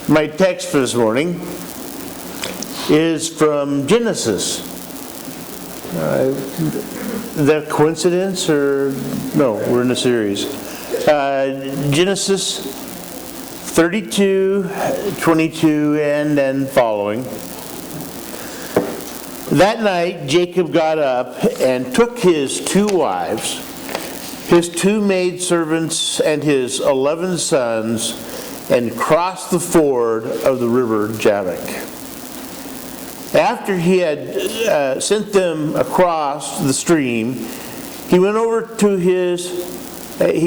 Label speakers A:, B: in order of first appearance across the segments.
A: My text for this morning is from Genesis. Is that a coincidence or no? We're in a series. Genesis 32, 22, and following. That night Jacob got up and took his 2 wives, his 2 maidservants, and his 11 sons, and crossed the ford of the river Jabbok. After he had sent them across the stream, he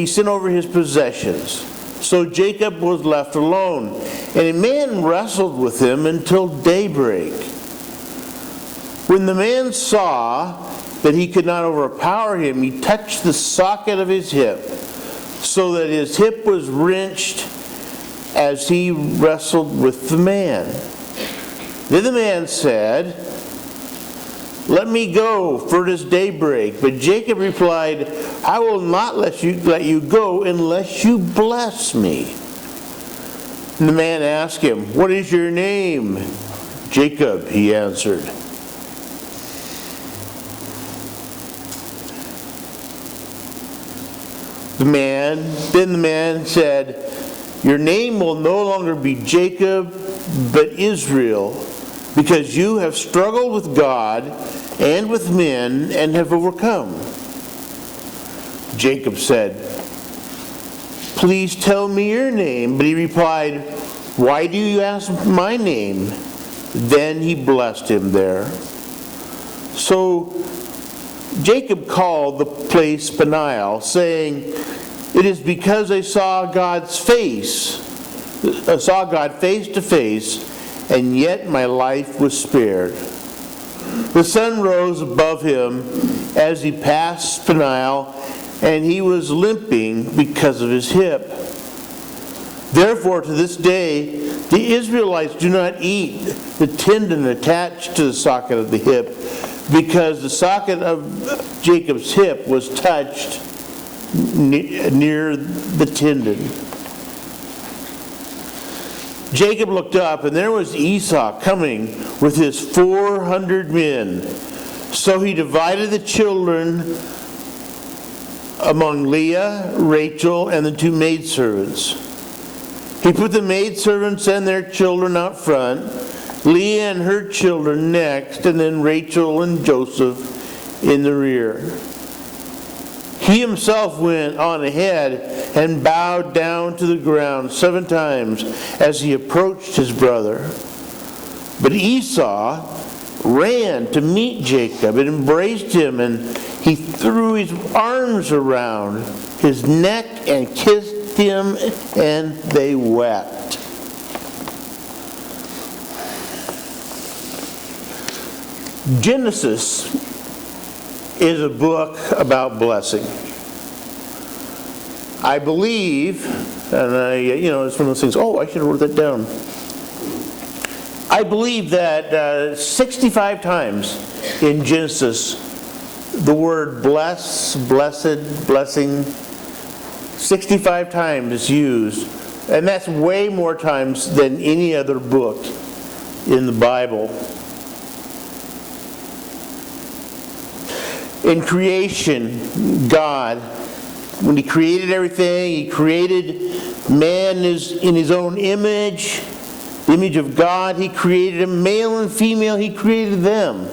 A: sent over his possessions. So Jacob was left alone, and a man wrestled with him until daybreak. When the man saw that he could not overpower him, he touched the socket of his hip, so that his hip was wrenched as he wrestled with the man. Then the man said, "Let me go, for it is daybreak." But Jacob replied, "I will not let you go unless you bless me." And the man asked him, "What is your name?" "Jacob," he answered. Then the man said, "Your name will no longer be Jacob, but Israel, because you have struggled with God and with men and have overcome." Jacob said, "Please tell me your name." But he replied, "Why do you ask my name?" Then he blessed him there. So Jacob called the place Peniel, saying, "It is because I saw God face to face, and yet my life was spared." The sun rose above him as he passed Peniel, and he was limping because of his hip. Therefore, to this day, the Israelites do not eat the tendon attached to the socket of the hip, because the socket of Jacob's hip was touched near the tendon. Jacob looked up, and there was Esau coming with his 400 men. So he divided the children among Leah, Rachel, and the 2 maidservants. He put the maidservants and their children out front, Leah and her children next, and then Rachel and Joseph in the rear. He himself went on ahead and bowed down to the ground 7 times as he approached his brother. But Esau ran to meet Jacob and embraced him, and he threw his arms around his neck and kissed him, and they wept. Genesis is a book about blessing. I believe, and it's one of those things, I should have wrote that down. I believe that 65 times in Genesis, the word bless, blessed, blessing, 65 times is used. And that's way more times than any other book in the Bible. In creation, God, when He created everything, He created man in His own image, the image of God. He created them, male and female, He created them.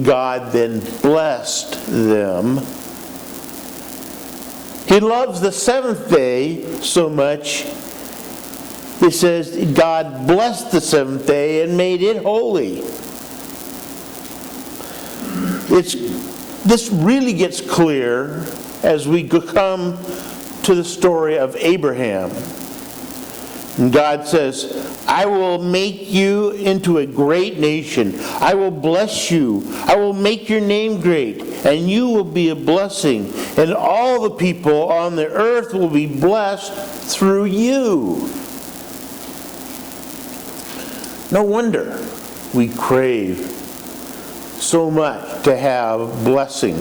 A: God then blessed them. He loves the 7th day so much, it says God blessed the 7th day and made it holy. This really gets clear as we come to the story of Abraham. And God says, "I will make you into a great nation. I will bless you. I will make your name great, and you will be a blessing. And all the people on the earth will be blessed through you." No wonder we crave so much to have blessing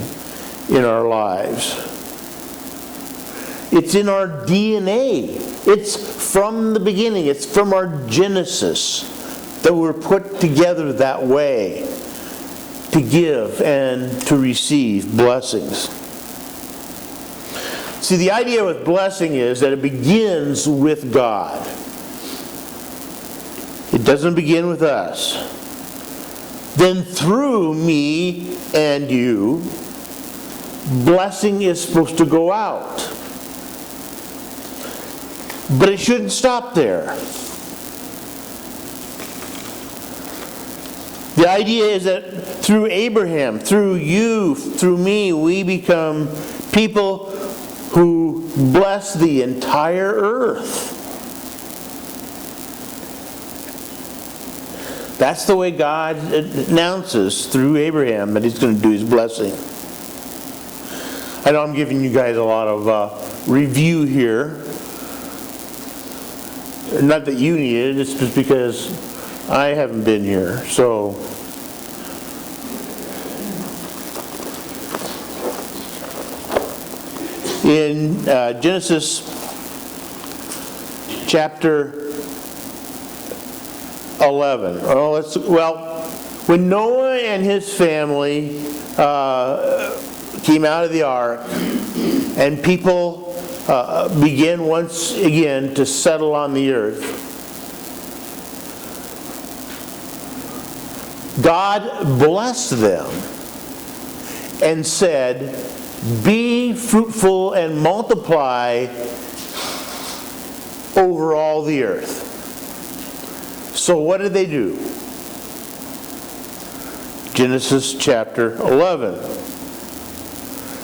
A: in our lives. It's in our DNA. It's from the beginning. It's from our Genesis that we're put together that way to give and to receive blessings. See, the idea with blessing is that it begins with God. It doesn't begin with us. Then through me and you, blessing is supposed to go out. But it shouldn't stop there. The idea is that through Abraham, through you, through me, we become people who bless the entire earth. That's the way God announces through Abraham that He's going to do His blessing. I know I'm giving you guys a lot of review here. Not that you need it, it's just because I haven't been here. So, in Genesis chapter 11. When Noah and his family came out of the ark, and people began once again to settle on the earth, God blessed them and said, "Be fruitful and multiply over all the earth." So what did they do? Genesis chapter 11.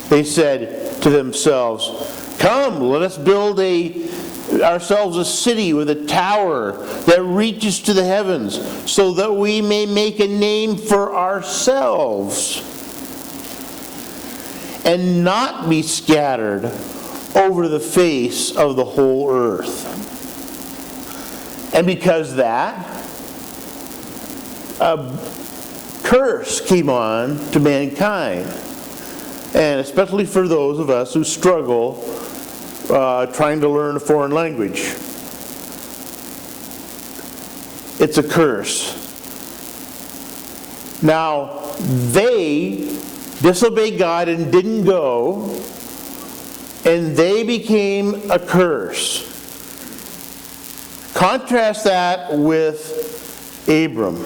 A: They said to themselves, "Come, let us build ourselves a city with a tower that reaches to the heavens, so that we may make a name for ourselves and not be scattered over the face of the whole earth." And because that, a curse came on to mankind, and especially for those of us who struggle trying to learn a foreign language. It's a curse. Now, they disobeyed God and didn't go, and they became a curse. Contrast that with Abram.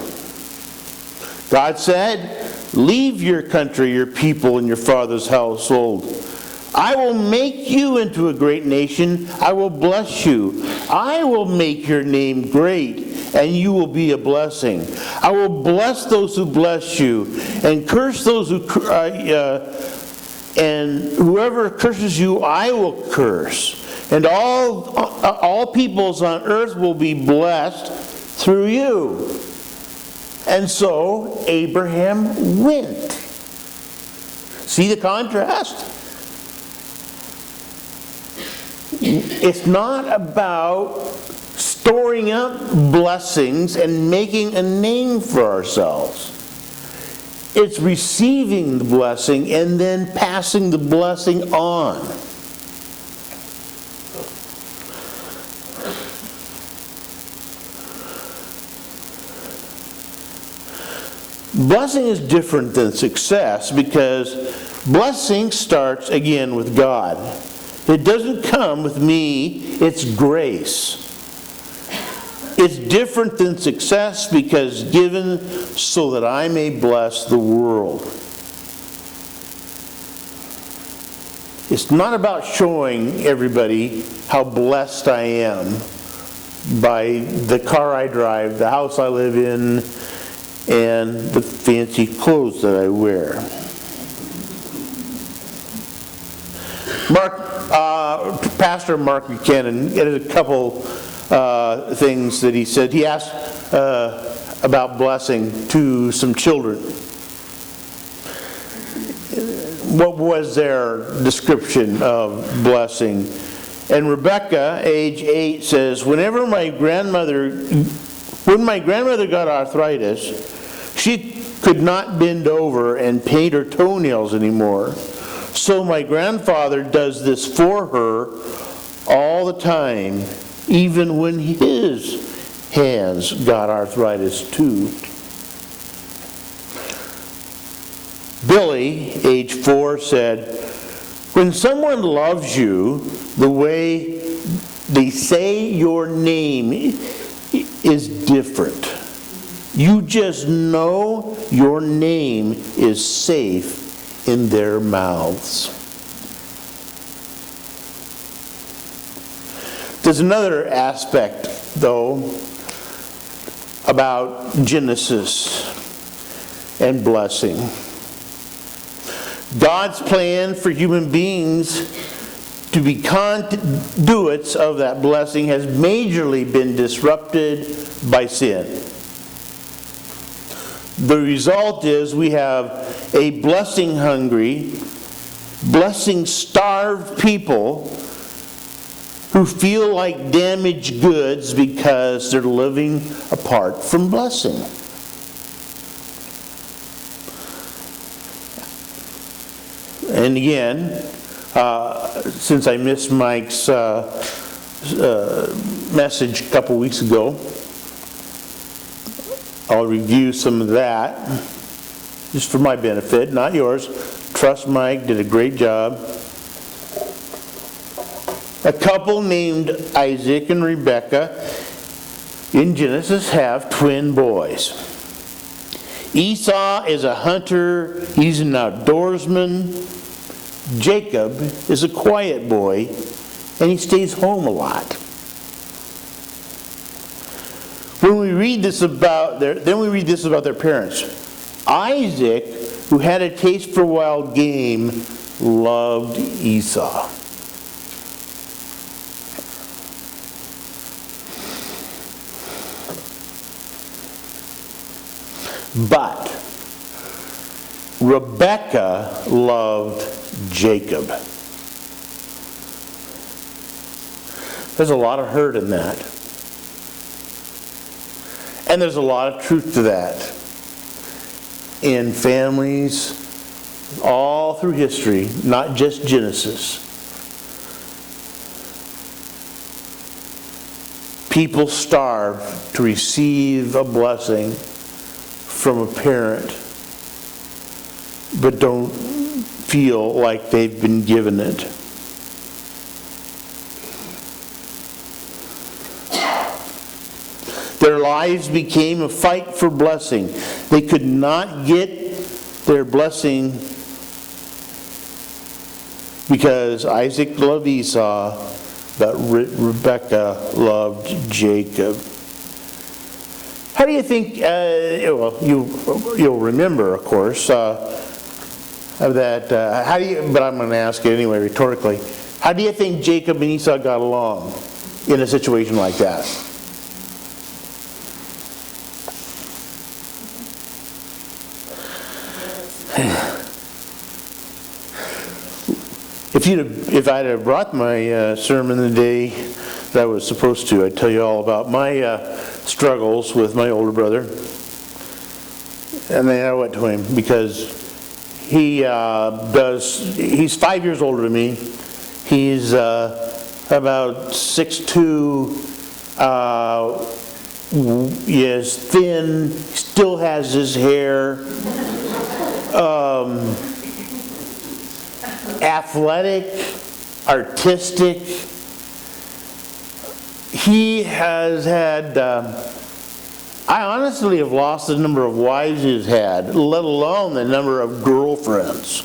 A: God said, "Leave your country, your people, and your father's household. I will make you into a great nation. I will bless you. I will make your name great, and you will be a blessing. I will bless those who bless you, and curse those who and whoever curses you, I will curse. And all peoples on earth will be blessed through you." And so Abraham went. See the contrast? It's not about storing up blessings and making a name for ourselves. It's receiving the blessing and then passing the blessing on. Blessing is different than success because blessing starts again with God. It doesn't come with me, it's grace. It's different than success because given so that I may bless the world. It's not about showing everybody how blessed I am by the car I drive, the house I live in, and the fancy clothes that I wear. Pastor Mark Buchanan had a couple things that he said. He asked about blessing to some children. What was their description of blessing? And Rebecca, age 8, says, when my grandmother got arthritis, she could not bend over and paint her toenails anymore. So my grandfather does this for her all the time, even when his hands got arthritis too. Billy, age 4, said, "When someone loves you the way they say your name is different. You just know your name is safe in their mouths." There's another aspect, though, about Genesis and blessing. God's plan for human beings to be conduits of that blessing has majorly been disrupted by sin. The result is we have a blessing-hungry, blessing-starved people who feel like damaged goods because they're living apart from blessing. And again, since I missed Mike's message a couple weeks ago, I'll review some of that, just for my benefit, not yours. Trust Mike did a great job. A couple named Isaac and Rebekah in Genesis have twin boys. Esau is a hunter, he's an outdoorsman. Jacob is a quiet boy, and he stays home a lot. When we read this about their parents. Isaac, who had a taste for wild game, loved Esau. But Rebekah loved Jacob. There's a lot of hurt in that. And there's a lot of truth to that in families all through history, not just Genesis. People starve to receive a blessing from a parent, but don't feel like they've been given it. Their lives became a fight for blessing. They could not get their blessing because Isaac loved Esau, but Rebekah loved Jacob. How do you think, you'll remember, of course, that, but I'm going to ask you anyway, rhetorically. How do you think Jacob and Esau got along in a situation like that? If I'd have brought my sermon the day that I was supposed to, I'd tell you all about my struggles with my older brother. And then I went to him because he's 5 years older than me. He's about 6'2", he is thin, still has his hair, athletic, artistic. He has had, I honestly have lost the number of wives he's had, let alone the number of girlfriends.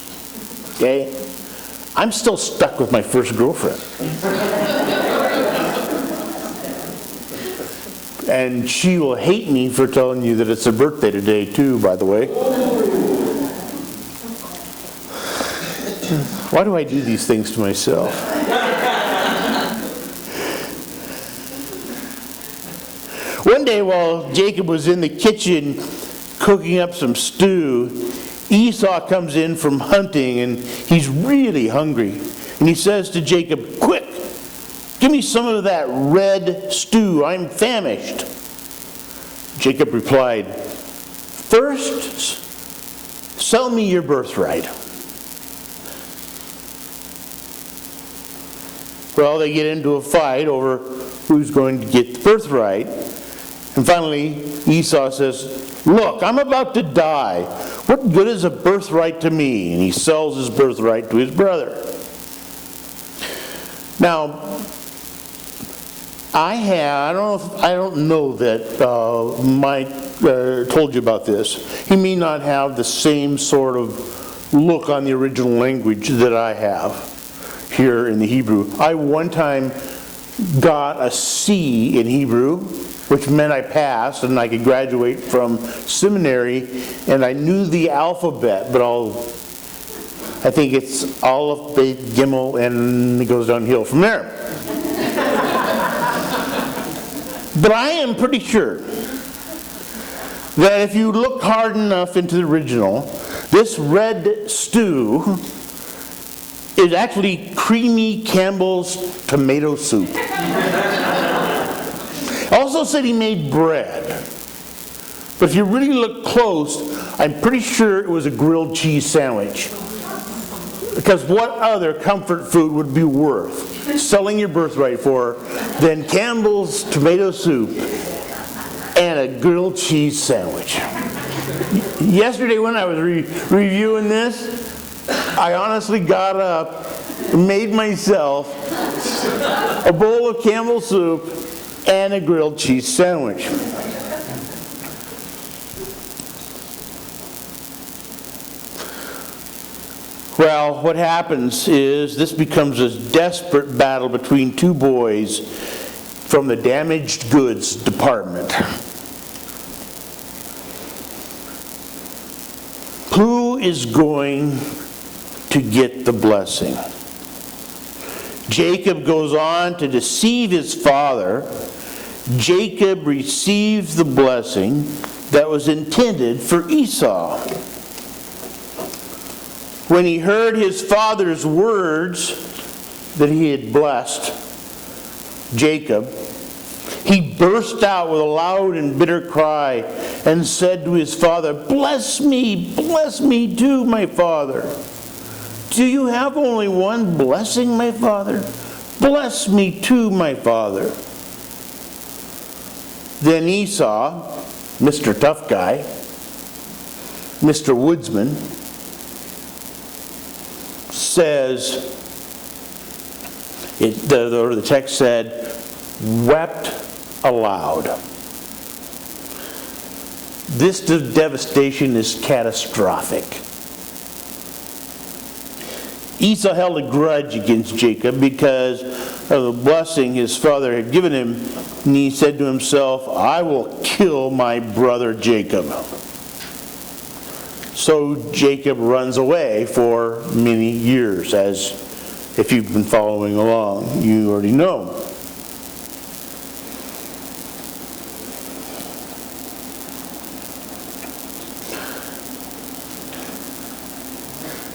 A: Okay? I'm still stuck with my first girlfriend. And she will hate me for telling you that it's her birthday today too, by the way. Why do I do these things to myself? One day while Jacob was in the kitchen cooking up some stew, Esau comes in from hunting and he's really hungry. And he says to Jacob, "Quick, give me some of that red stew. I'm famished." Jacob replied, "First, sell me your birthright." Well, they get into a fight over who's going to get the birthright. And finally, Esau says, look, I'm about to die. What good is a birthright to me? And he sells his birthright to his brother. Now, I don't know that Mike told you about this. He may not have the same sort of look on the original language that I have here in the Hebrew. I one time got a C in Hebrew, which meant I passed and I could graduate from seminary, and I knew the alphabet, but I think it's Aleph, Bet, Gimel, and it goes downhill from there. But I am pretty sure that if you look hard enough into the original, this red stew is actually creamy Campbell's tomato soup. Also said he made bread. But if you really look close, I'm pretty sure it was a grilled cheese sandwich. Because what other comfort food would be worth selling your birthright for than Campbell's tomato soup and a grilled cheese sandwich? Yesterday when I was reviewing this, I honestly got up and made myself a bowl of Campbell's soup and a grilled cheese sandwich. Well, what happens is this becomes a desperate battle between two boys from the damaged goods department. Who is going to get the blessing? Jacob goes on to deceive his father. Jacob receives the blessing that was intended for Esau. When he heard his father's words that he had blessed Jacob, he burst out with a loud and bitter cry and said to his father, bless me too, my father. Do you have only one blessing, my father? Bless me too, my father. Then Esau, Mr. Tough Guy, Mr. Woodsman, says, the text said, wept aloud. This devastation is catastrophic. Esau held a grudge against Jacob because of the blessing his father had given him, and he said to himself, I will kill my brother Jacob. So Jacob runs away for many years, as if you've been following along, you already know.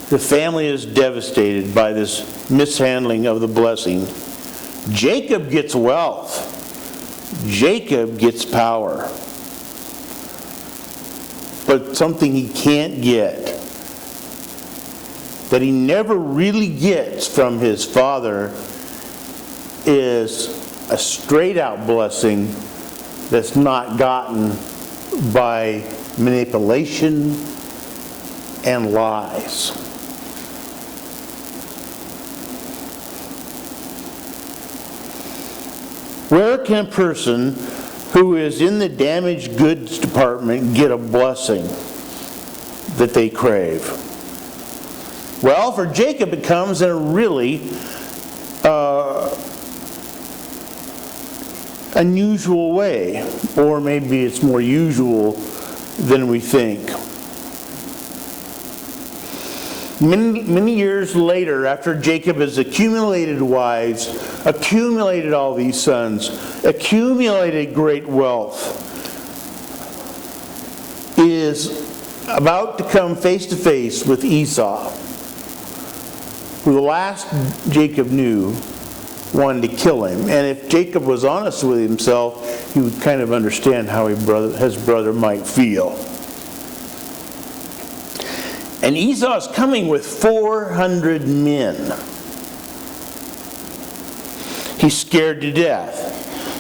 A: The family is devastated by this mishandling of the blessing. Jacob gets wealth. Jacob gets power. But something he can't get, that he never really gets from his father, is a straight out blessing that's not gotten by manipulation and lies. Where can a person who is in the damaged goods department get a blessing that they crave? Well, for Jacob it comes in a really unusual way, or maybe it's more usual than we think. Many years later, after Jacob has accumulated wives, accumulated all these sons, accumulated great wealth, is about to come face to face with Esau, who the last Jacob knew wanted to kill him. And if Jacob was honest with himself, he would kind of understand how his brother might feel. And Esau is coming with 400 men. He's scared to death.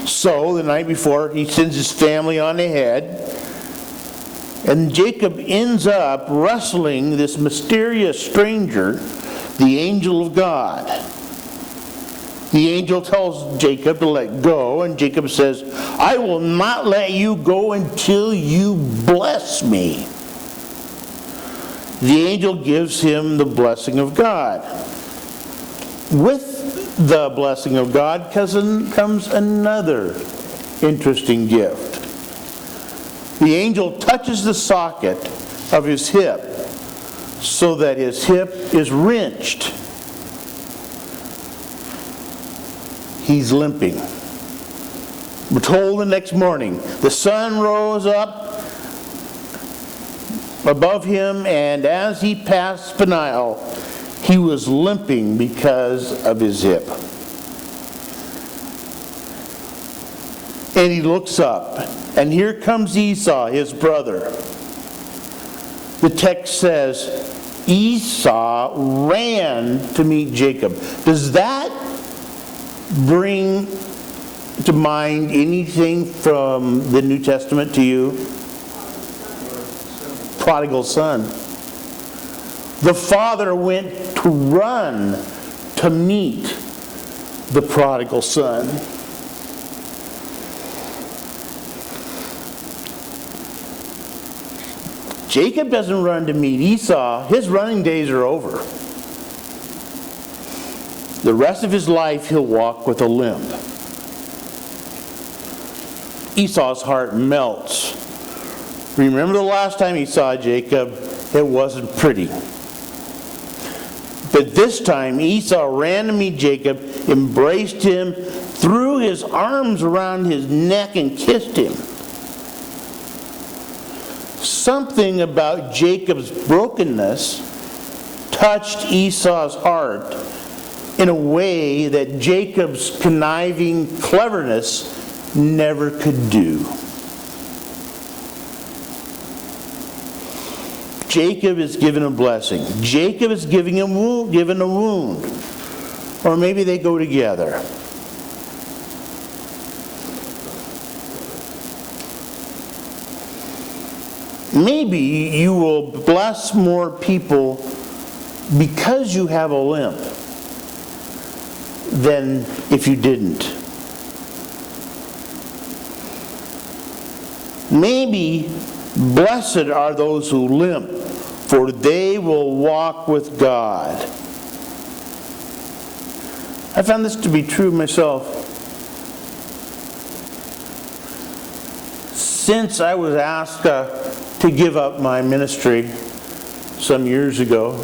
A: So the night before, he sends his family on ahead. And Jacob ends up wrestling this mysterious stranger, the angel of God. The angel tells Jacob to let go, and Jacob says, I will not let you go until you bless me. The angel gives him the blessing of God. With the blessing of God comes another interesting gift. The angel touches the socket of his hip so that his hip is wrenched. He's limping. We're told the next morning, the sun rose up above him, and as he passed Peniel, he was limping because of his hip. And he looks up, and here comes Esau, his brother. The text says, Esau ran to meet Jacob. Does that bring to mind anything from the New Testament to you? Prodigal son. The father went to run to meet the prodigal son. Jacob doesn't run to meet Esau. His running days are over. The rest of his life he'll walk with a limp. Esau's heart melts. Remember the last time he saw Jacob? It wasn't pretty. But this time Esau ran to meet Jacob, embraced him, threw his arms around his neck and kissed him. Something about Jacob's brokenness touched Esau's heart in a way that Jacob's conniving cleverness never could do. Jacob is given a blessing. Jacob is given a wound. Or maybe they go together. Maybe you will bless more people because you have a limp than if you didn't. Maybe blessed are those who limp, for they will walk with God. I found this to be true myself. Since I was asked to give up my ministry some years ago,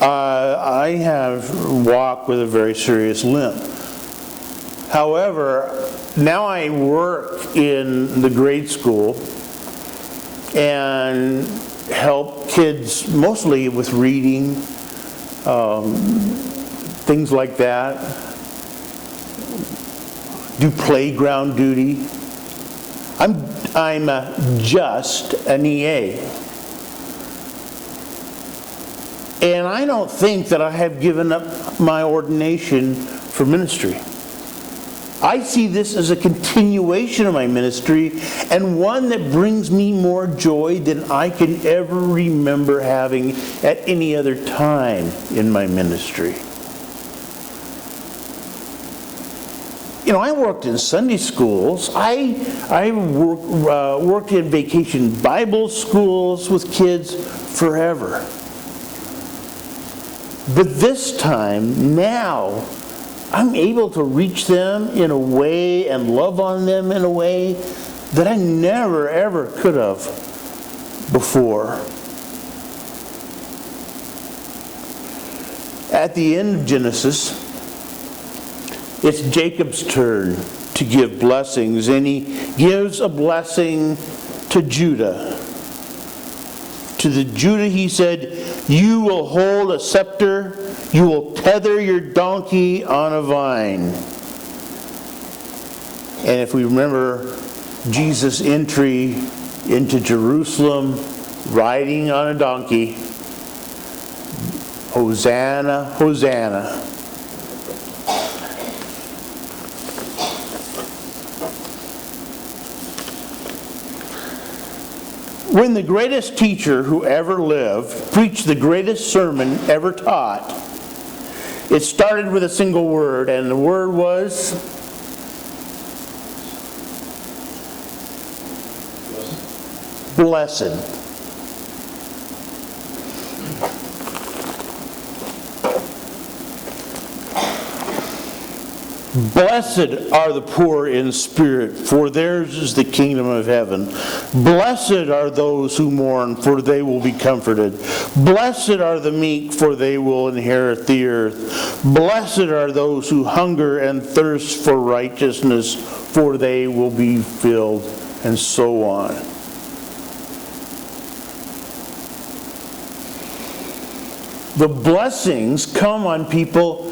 A: I have walked with a very serious limp. However, now I work in the grade school and help kids mostly with reading, things like that, do playground duty. I'm just an EA. And I don't think that I have given up my ordination for ministry. I see this as a continuation of my ministry, and one that brings me more joy than I can ever remember having at any other time in my ministry. You know, I worked in Sunday schools. I worked in vacation Bible schools with kids forever. But this time, now, I'm able to reach them in a way and love on them in a way that I never, ever could have before. At the end of Genesis, it's Jacob's turn to give blessings, and he gives a blessing to Judah. To the Judah he said, "You will hold a scepter, you will tether your donkey on a vine." And if we remember Jesus' entry into Jerusalem riding on a donkey, Hosanna, Hosanna. When the greatest teacher who ever lived preached the greatest sermon ever taught, it started with a single word, and the word was blessed. Blessed are the poor in spirit, for theirs is the kingdom of heaven. Blessed are those who mourn, for they will be comforted. Blessed are the meek, for they will inherit the earth. Blessed are those who hunger and thirst for righteousness, for they will be filled, and so on. The blessings come on people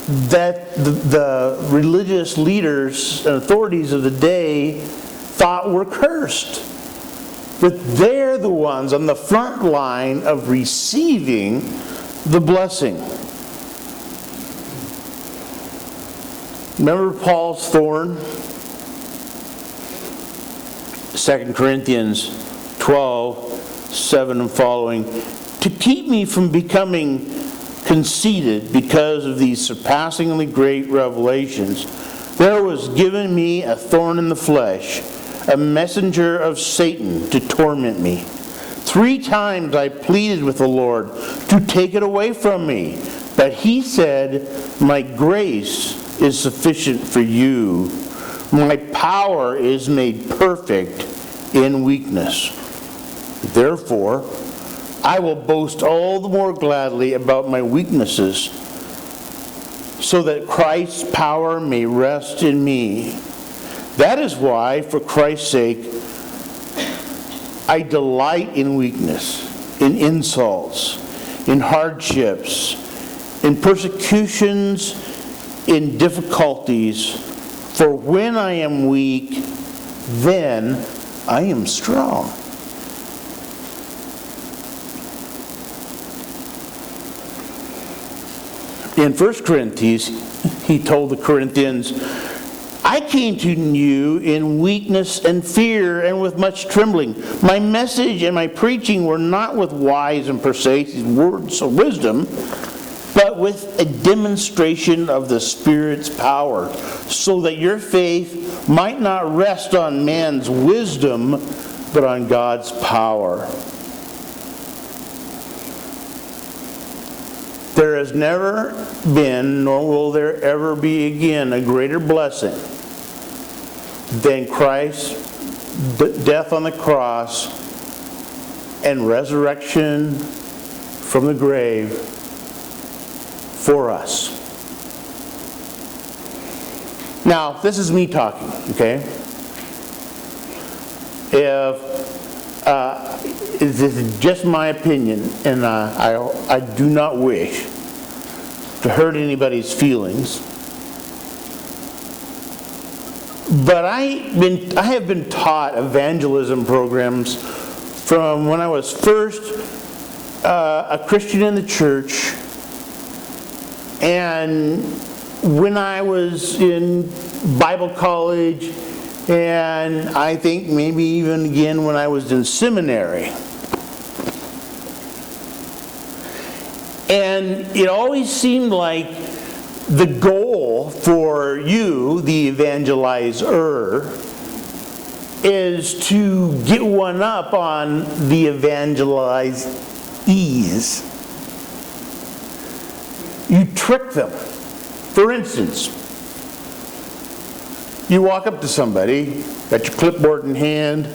A: that the religious leaders and authorities of the day thought were cursed. But they're the ones on the front line of receiving the blessing. Remember Paul's thorn? 2 Corinthians 12:7 and following. To keep me from becoming conceited because of these surpassingly great revelations, there was given me a thorn in the flesh, a messenger of Satan to torment me. 3 times I pleaded with the Lord to take it away from me, but he said, my grace is sufficient for you. My power is made perfect in weakness. Therefore, I will boast all the more gladly about my weaknesses, so that Christ's power may rest in me. That is why, for Christ's sake, I delight in weakness, in insults, in hardships, in persecutions, in difficulties. For when I am weak, then I am strong. In 1 Corinthians, he told the Corinthians, I came to you in weakness and fear and with much trembling. My message and my preaching were not with wise and persuasive words of wisdom, but with a demonstration of the Spirit's power, so that your faith might not rest on man's wisdom, but on God's power. There has never been, nor will there ever be again, a greater blessing than Christ's death on the cross and resurrection from the grave for us. Now, this is me talking, okay? This is just my opinion, and I do not wish to hurt anybody's feelings. But I have been taught evangelism programs from when I was first a Christian in the church, and when I was in Bible college, and I think maybe even again when I was in seminary. And it always seemed like the goal for you, the evangelizer, is to get one up on the evangelizees. You trick them. For instance, you walk up to somebody, got your clipboard in hand,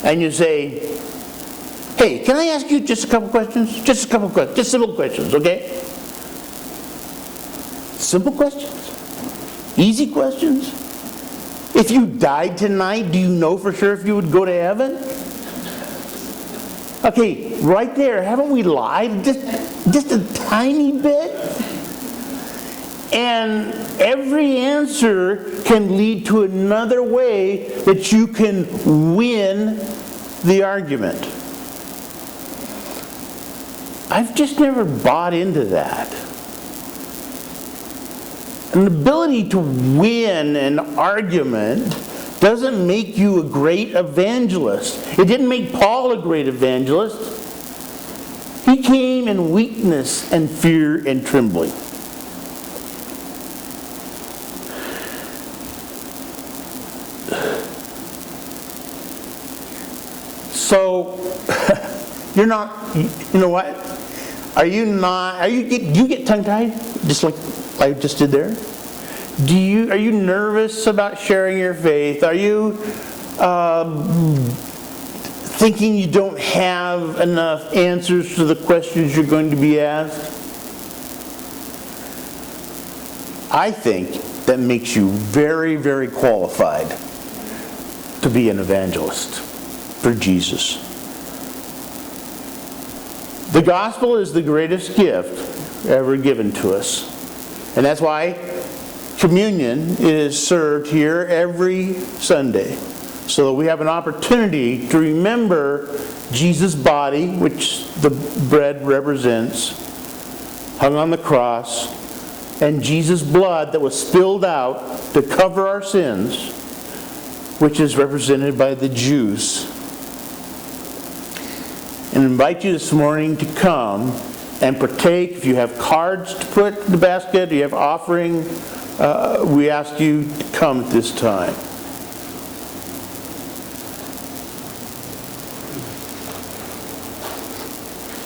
A: and you say, hey, can I ask you just a couple questions? Just a couple questions. Just simple questions, okay? Simple questions. Easy questions. If you died tonight, do you know for sure if you would go to heaven? Okay, right there, haven't we lied just a tiny bit? And every answer can lead to another way that you can win the argument. I've just never bought into that. An ability to win an argument doesn't make you a great evangelist. It didn't make Paul a great evangelist. He came in weakness and fear and trembling. So, you're not, you know what? You get tongue-tied? Just like I just did there? Are you nervous about sharing your faith? Are you thinking you don't have enough answers to the questions you're going to be asked? I think that makes you very, very qualified to be an evangelist for Jesus. The gospel is the greatest gift ever given to us. And that's why communion is served here every Sunday, so that we have an opportunity to remember Jesus' body, which the bread represents, hung on the cross, and Jesus' blood that was spilled out to cover our sins, which is represented by the juice. And I invite you this morning to come and partake. If you have cards to put in the basket, you have offering, we ask you to come at this time.